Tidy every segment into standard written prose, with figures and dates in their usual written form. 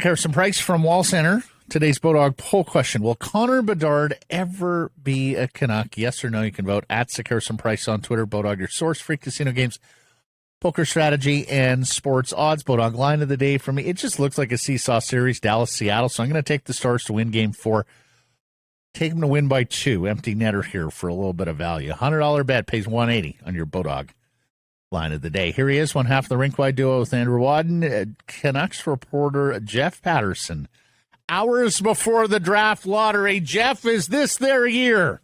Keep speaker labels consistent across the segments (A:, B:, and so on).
A: Harrison Price from Wall Center. Today's Bodog poll question. Will Connor Bedard ever be a Canuck? Yes or no? You can vote at Harrison Price on Twitter. Bodog, your source for casino games, poker strategy, and sports odds. Bodog line of the day for me. It just looks like a seesaw series, Dallas-Seattle. So I'm going to take the Stars to win game 4. Take them to win by 2. Empty netter here for a little bit of value. $100 bet pays $180 on your Bodog line of the day. Here he is, one half of the rink-wide duo with Andrew Wadden. Canucks reporter Jeff Paterson. Hours before the draft lottery. Jeff, is this their year?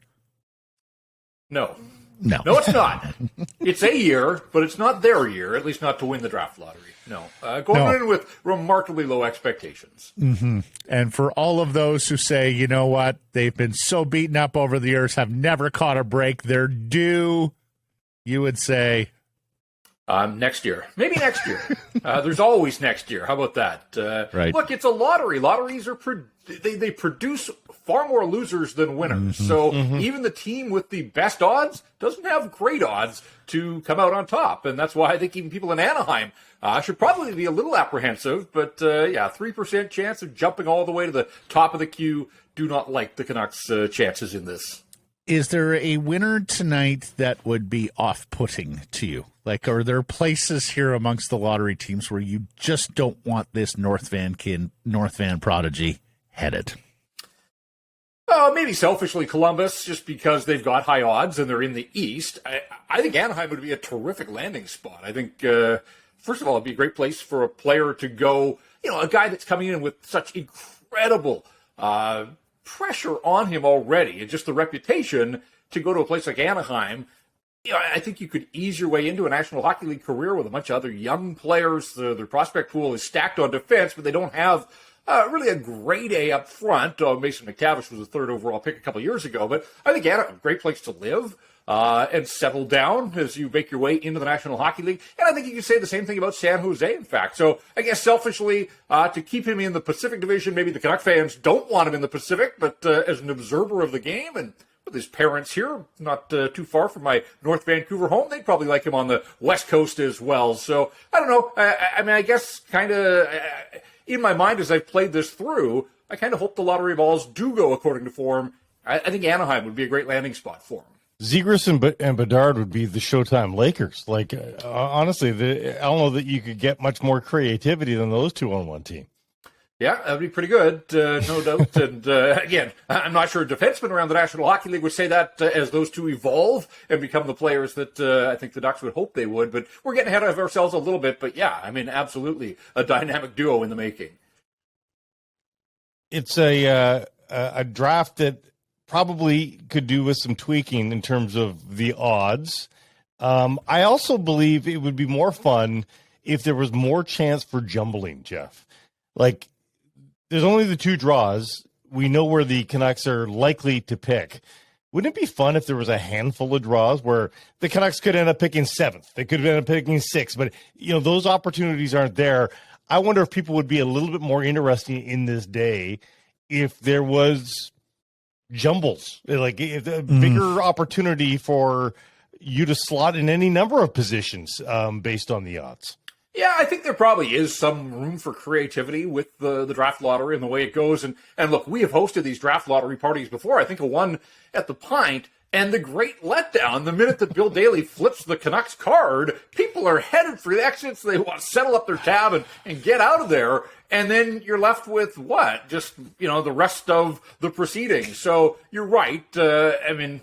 B: No.
A: No,
B: it's not. It's a year, but it's not their year, at least not to win the draft lottery. No. Going in with remarkably low expectations.
A: Mm-hmm. And for all of those who say, you know what, they've been so beaten up over the years, have never caught a break, they're due, you would say...
B: Next year. Maybe next year. There's always next year. How about that?
A: Right.
B: Look, it's a lottery. Lotteries are they produce far more losers than winners.
A: Mm-hmm.
B: So even the team with the best odds doesn't have great odds to come out on top. And that's why I think even people in Anaheim should probably be a little apprehensive. But 3% chance of jumping all the way to the top of the queue. Do not like the Canucks' chances in this.
A: Is there a winner tonight that would be off-putting to you? Like, are there places here amongst the lottery teams where you just don't want this North Van prodigy headed?
B: Maybe selfishly Columbus, just because they've got high odds and they're in the East. I think Anaheim would be a terrific landing spot. I think, first of all, it'd be a great place for a player to go, a guy that's coming in with such incredible pressure on him already, and just the reputation to go to a place like Anaheim. I think you could ease your way into a National Hockey League career with a bunch of other young players. Their prospect pool is stacked on defense, but they don't have really a grade A up front. Mason McTavish was a 3rd overall pick a couple years ago, but I think Anaheim, a great place to live and settle down as you make your way into the National Hockey League. And I think you can say the same thing about San Jose, in fact. So I guess selfishly, to keep him in the Pacific Division, maybe the Canuck fans don't want him in the Pacific, but as an observer of the game and with his parents here, not too far from my North Vancouver home, they'd probably like him on the West Coast as well. So I don't know. I guess kind of in my mind as I've played this through, I kind of hope the lottery balls do go according to form. I think Anaheim would be a great landing spot for him.
C: Zegras and Bedard would be the Showtime Lakers. Like, honestly, I don't know that you could get much more creativity than those two on one team.
B: Yeah, that would be pretty good, no doubt. And again, I'm not sure a defenseman around the National Hockey League would say that as those two evolve and become the players that I think the Ducks would hope they would. But we're getting ahead of ourselves a little bit. But yeah, I mean, absolutely a dynamic duo in the making.
C: It's a draft that probably could do with some tweaking in terms of the odds. I also believe it would be more fun if there was more chance for jumbling, Jeff. Like, there's only the 2 draws. We know where the Canucks are likely to pick. Wouldn't it be fun if there was a handful of draws where the Canucks could end up picking 7th? They could end up picking 6th, but, those opportunities aren't there. I wonder if people would be a little bit more interested in this day if there was jumbles, like if a bigger opportunity for you to slot in any number of positions based on the odds.
B: Yeah, I think there probably is some room for creativity with the draft lottery and the way it goes. And look, we have hosted these draft lottery parties before. I think of one at the Pint, and the great letdown, the minute that Bill Daly flips the Canucks card, people are headed for the exits. They want to settle up their tab and get out of there. And then you're left with what? Just, the rest of the proceedings. So you're right. I mean,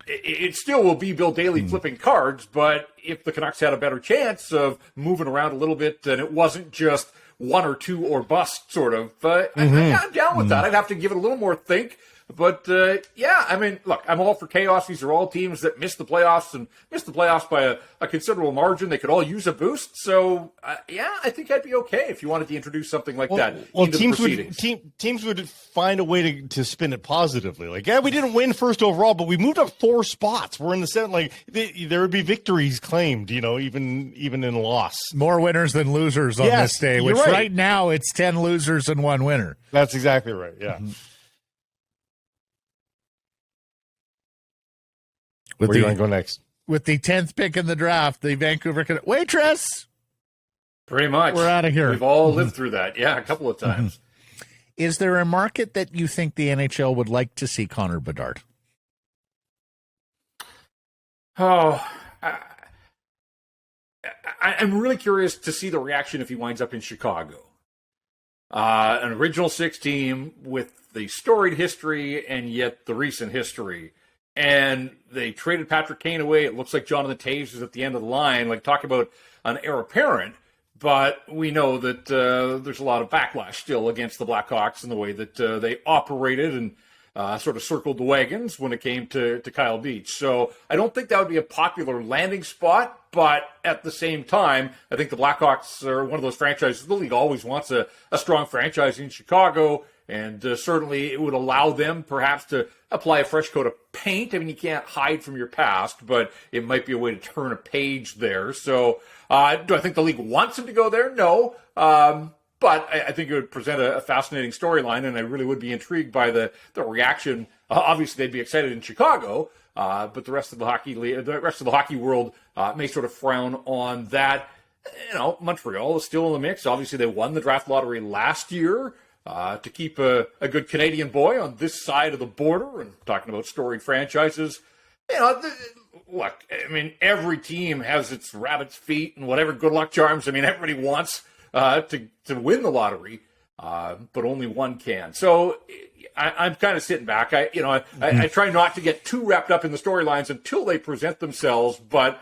B: it still will be Bill Daly flipping cards, but if the Canucks had a better chance of moving around a little bit and it wasn't just 1 or 2 or bust sort of, I'm down with that. I'd have to give it a little more think. But, I mean, look, I'm all for chaos. These are all teams that missed the playoffs and missed the playoffs by a considerable margin. They could all use a boost. So, I think I'd be okay if you wanted to introduce something like that into the proceedings.
C: Teams would find a way to spin it positively. Like, we didn't win first overall, but we moved up 4 spots. We're in the 7th. Like, there would be victories claimed, even in loss.
A: More winners than losers on this day, which right now it's 10 losers and 1 winner.
C: That's exactly right, yeah. Mm-hmm. Where do you want to go next?
A: With the 10th pick in the draft, the Vancouver Canucks. Waitress!
B: Pretty much.
A: We're out of here.
B: We've all lived through that. Yeah, a couple of times.
A: Is there a market that you think the NHL would like to see Connor Bedard?
B: Oh, I'm really curious to see the reaction if he winds up in Chicago. An original six team with the storied history and yet the recent history. And they traded Patrick Kane away. It looks like Jonathan Toews is at the end of the line. Like, talk about an heir apparent. But we know that there's a lot of backlash still against the Blackhawks and the way that they operated and sort of circled the wagons when it came to Kyle Beach. So I don't think that would be a popular landing spot. But at the same time, I think the Blackhawks are one of those franchises. The league always wants a strong franchise in Chicago. And certainly it would allow them perhaps to apply a fresh coat of paint. I mean, you can't hide from your past, but it might be a way to turn a page there. So do I think the league wants him to go there? No. But I think it would present a fascinating storyline, and I really would be intrigued by the reaction. Obviously, they'd be excited in Chicago, but the rest of the hockey world may sort of frown on that. You know, Montreal is still in the mix. Obviously, they won the draft lottery last year. To keep a good Canadian boy on this side of the border, and talking about storied franchises, you know, look, I mean, every team has its rabbit's feet and whatever good luck charms. I mean, everybody wants to win the lottery, but only one can. So I'm kind of sitting back. I try not to get too wrapped up in the storylines until they present themselves, but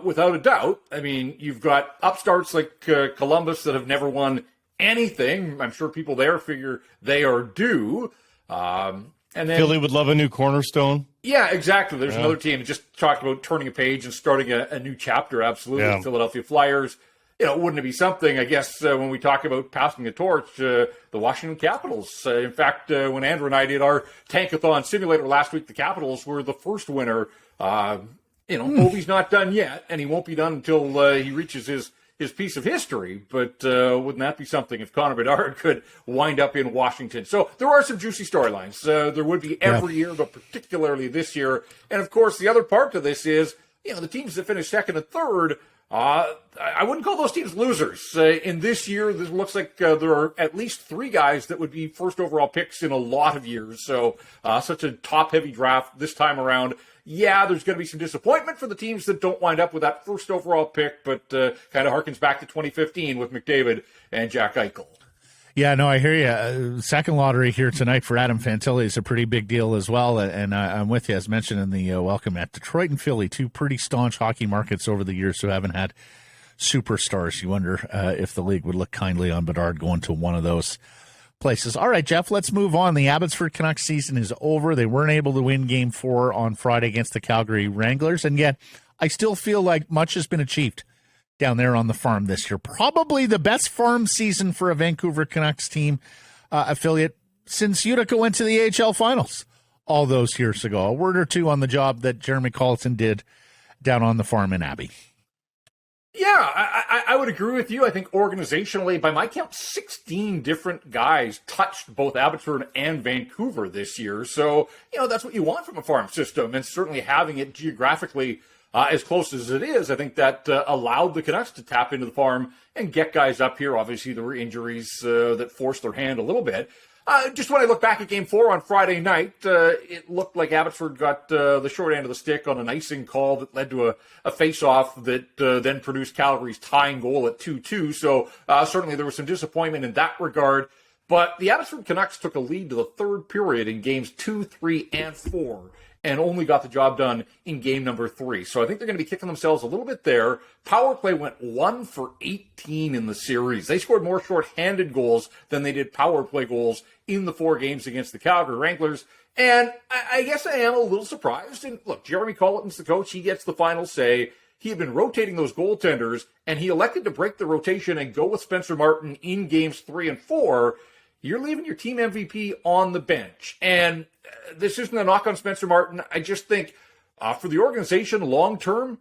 B: without a doubt, I mean, you've got upstarts like Columbus that have never won anything. I'm sure people there figure they are due. And then
C: Philly would love a new cornerstone.
B: Yeah, exactly. There's another team that just talked about turning a page and starting a new chapter. Absolutely.
C: Yeah.
B: Philadelphia Flyers. You know, wouldn't it be something, I guess, when we talk about passing the torch, the Washington Capitals. In fact, when Andrew and I did our Tankathon simulator last week, the Capitals were the first winner. Ovi's not done yet, and he won't be done until he reaches his piece of history, but wouldn't that be something if Connor Bedard could wind up in Washington? So there are some juicy storylines. There would be every year, but particularly this year. And of course, the other part to this is, you know, the teams that finish second and third, I wouldn't call those teams losers. In this year, it looks like there are at least three guys that would be first overall picks in a lot of years. So such a top-heavy draft this time around. Yeah, there's going to be some disappointment for the teams that don't wind up with that first overall pick, but kind of harkens back to 2015 with McDavid and Jack Eichel.
A: Yeah, no, I hear you. Second lottery here tonight for Adam Fantilli is a pretty big deal as well, and I'm with you, as mentioned in the welcome at Detroit and Philly, two pretty staunch hockey markets over the years who haven't had superstars. You wonder if the league would look kindly on Bedard going to one of those places. All right, Jeff, let's move on. The Abbotsford Canucks season is over. They weren't able to win Game 4 on Friday against the Calgary Wranglers, and yet I still feel like much has been achieved down there on the farm this year. Probably the best farm season for a Vancouver Canucks team affiliate since Utica went to the AHL Finals all those years ago. A word or two on the job that Jeremy Colleton did down on the farm in Abbey.
B: Yeah, I would agree with you. I think organizationally, by my count, 16 different guys touched both Abbotsford and Vancouver this year. So, you know, that's what you want from a farm system. And certainly having it geographically as close as it is, I think that allowed the Canucks to tap into the farm and get guys up here. Obviously, there were injuries that forced their hand a little bit. Just when I look back at Game 4 on Friday night, it looked like Abbotsford got the short end of the stick on an icing call that led to a face-off that then produced Calgary's tying goal at 2-2. So certainly there was some disappointment in that regard. But the Abbotsford Canucks took a lead to the third period in Games 2, 3, and 4, and only got the job done in game number 3. So I think they're going to be kicking themselves a little bit there. Power play went 1 for 18 in the series. They scored more shorthanded goals than they did power play goals in the 4 games against the Calgary Wranglers. And I guess I am a little surprised. And look, Jeremy Colleton's the coach. He gets the final say. He had been rotating those goaltenders, and he elected to break the rotation and go with Spencer Martin in games 3 and 4. You're leaving your team MVP on the bench. And this isn't a knock on Spencer Martin. I just think for the organization long-term,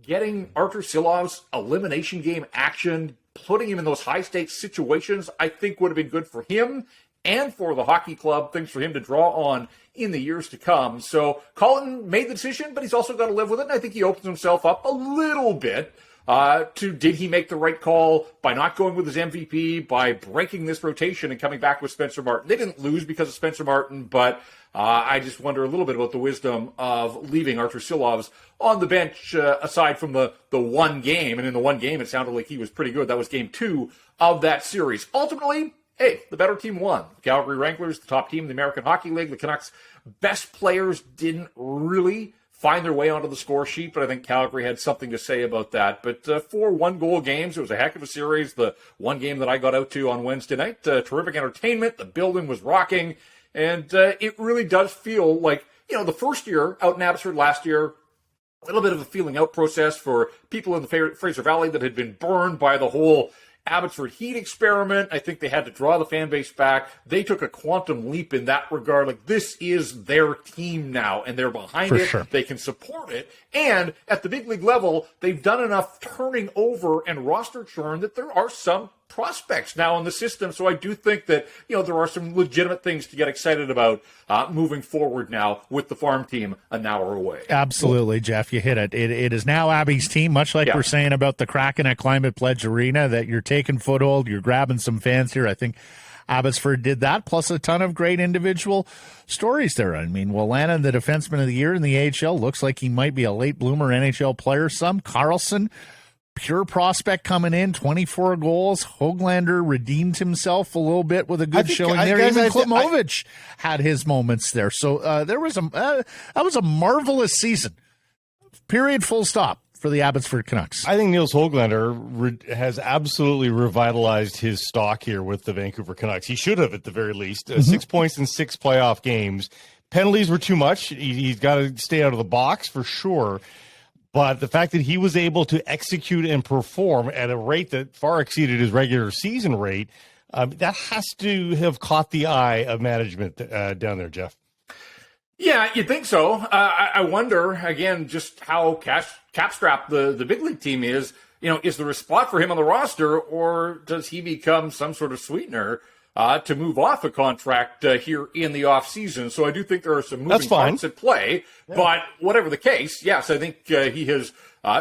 B: getting Artur Silov's elimination game action, putting him in those high-stakes situations, I think would have been good for him and for the hockey club, things for him to draw on in the years to come. So Colleton made the decision, but he's also got to live with it, and I think he opens himself up a little bit to did he make the right call by not going with his MVP, by breaking this rotation and coming back with Spencer Martin. They didn't lose because of Spencer Martin, but I just wonder a little bit about the wisdom of leaving Artur Silovs on the bench aside from the one game. And in the one game, it sounded like he was pretty good. That was game 2 of that series. Ultimately, hey, the better team won. The Calgary Wranglers, the top team in the American Hockey League. The Canucks' best players didn't really find their way onto the score sheet, but I think Calgary had something to say about that. But 4 one-goal games, it was a heck of a series. The one game that I got out to on Wednesday night, terrific entertainment. The building was rocking, and it really does feel like, the first year out in Abbotsford last year, a little bit of a feeling out process for people in the Fraser Valley that had been burned by the whole Abbotsford Heat experiment. I think they had to draw the fan base back. They took a quantum leap in that regard. Like, this is their team now, and they're behind it.
A: Sure.
B: They can support it. And at the big league level, they've done enough turning over and roster churn that there are some prospects now in the system. So I do think that, there are some legitimate things to get excited about moving forward now with the farm team an hour away.
A: Absolutely, Jeff. You hit it. It is now Abby's team, much like we're saying about the Kraken at Climate Pledge Arena, that you're taking foothold, you're grabbing some fans here. I think Abbotsford did that, plus a ton of great individual stories there. I mean, Höglander, the defenseman of the year in the AHL, looks like he might be a late bloomer NHL player. Carlson, pure prospect coming in, 24 goals. Höglander redeemed himself a little bit with a good showing there. Even Klimovich had his moments there. So there was that was a marvelous season. Period. Full stop for the Abbotsford Canucks.
C: I think Nils Höglander has absolutely revitalized his stock here with the Vancouver Canucks. He should have, at the very least. 6 points in 6 playoff games. Penalties were too much. He's got to stay out of the box for sure. But the fact that he was able to execute and perform at a rate that far exceeded his regular season rate, that has to have caught the eye of management down there, Jeff.
B: Yeah, you'd think so. I wonder, again, just how cap-strapped the big league team is. Is there a spot for him on the roster, or does he become some sort of sweetener to move off a contract here in the offseason? So I do think there are some moving parts at play. Yeah. But whatever the case, yes, I think he has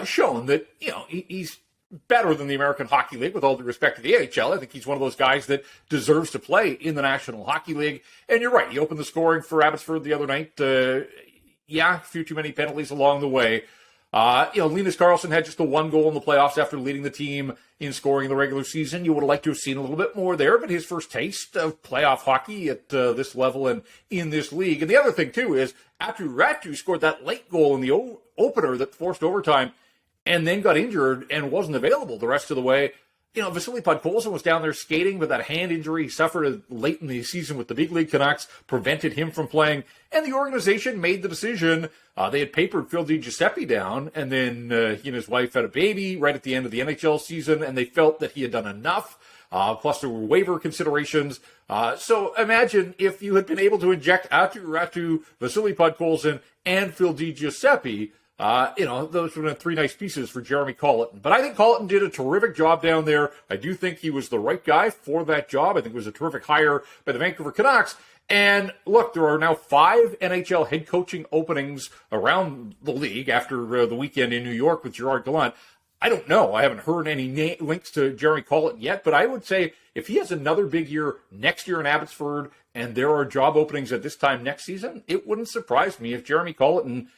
B: shown that, he's better than the American Hockey League, with all due respect to the AHL. I think he's one of those guys that deserves to play in the National Hockey League. And you're right, he opened the scoring for Abbotsford the other night. A few too many penalties along the way. Linus Karlsson had just the one goal in the playoffs after leading the team in scoring in the regular season. You would have liked to have seen a little bit more there, but his first taste of playoff hockey at this level and in this league. And the other thing, too, is Aatu Räty scored that late goal in the opener that forced overtime and then got injured and wasn't available the rest of the way. Vasily Podkolzin was down there skating, but that hand injury he suffered late in the season with the big league Canucks prevented him from playing. And the organization made the decision. They had papered Phil DiGiuseppe down, and then he and his wife had a baby right at the end of the NHL season, and they felt that he had done enough. Plus, there were waiver considerations. So imagine if you had been able to inject Aatu Räty, Vasily Podkolzin, and Phil DiGiuseppe. Those were 3 nice pieces for Jeremy Colleton. But I think Colleton did a terrific job down there. I do think he was the right guy for that job. I think it was a terrific hire by the Vancouver Canucks. And look, there are now 5 NHL head coaching openings around the league after the weekend in New York with Gerard Gallant. I don't know. I haven't heard any links to Jeremy Colleton yet, but I would say if he has another big year next year in Abbotsford and there are job openings at this time next season, it wouldn't surprise me if Jeremy Colleton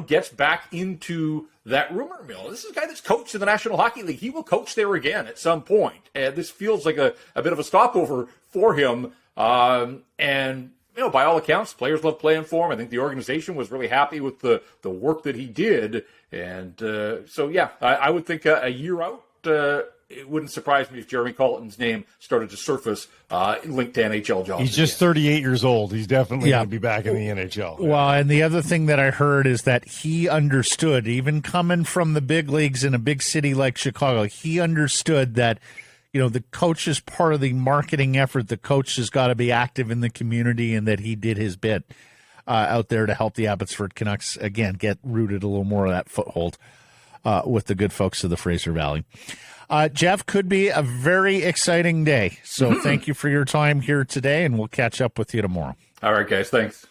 B: gets back into that rumor mill. This is a guy that's coached in the National Hockey League. He will coach there again at some point. And this feels like a bit of a stopover for him. And by all accounts, players love playing for him. I think the organization was really happy with the work that he did. And I would think a year out, it wouldn't surprise me if Jeremy Colleton's name started to surface linked to NHL jobs.
C: He's just 38 years old. He's definitely going to be back in the NHL.
A: Well, and the other thing that I heard is that he understood, even coming from the big leagues in a big city like Chicago, he understood that, the coach is part of the marketing effort. The coach has got to be active in the community, and that he did his bit out there to help the Abbotsford Canucks, again, get rooted a little more of that foothold with the good folks of the Fraser Valley. Jeff, could be a very exciting day. So thank you for your time here today, and we'll catch up with you tomorrow.
B: All right, guys. Thanks.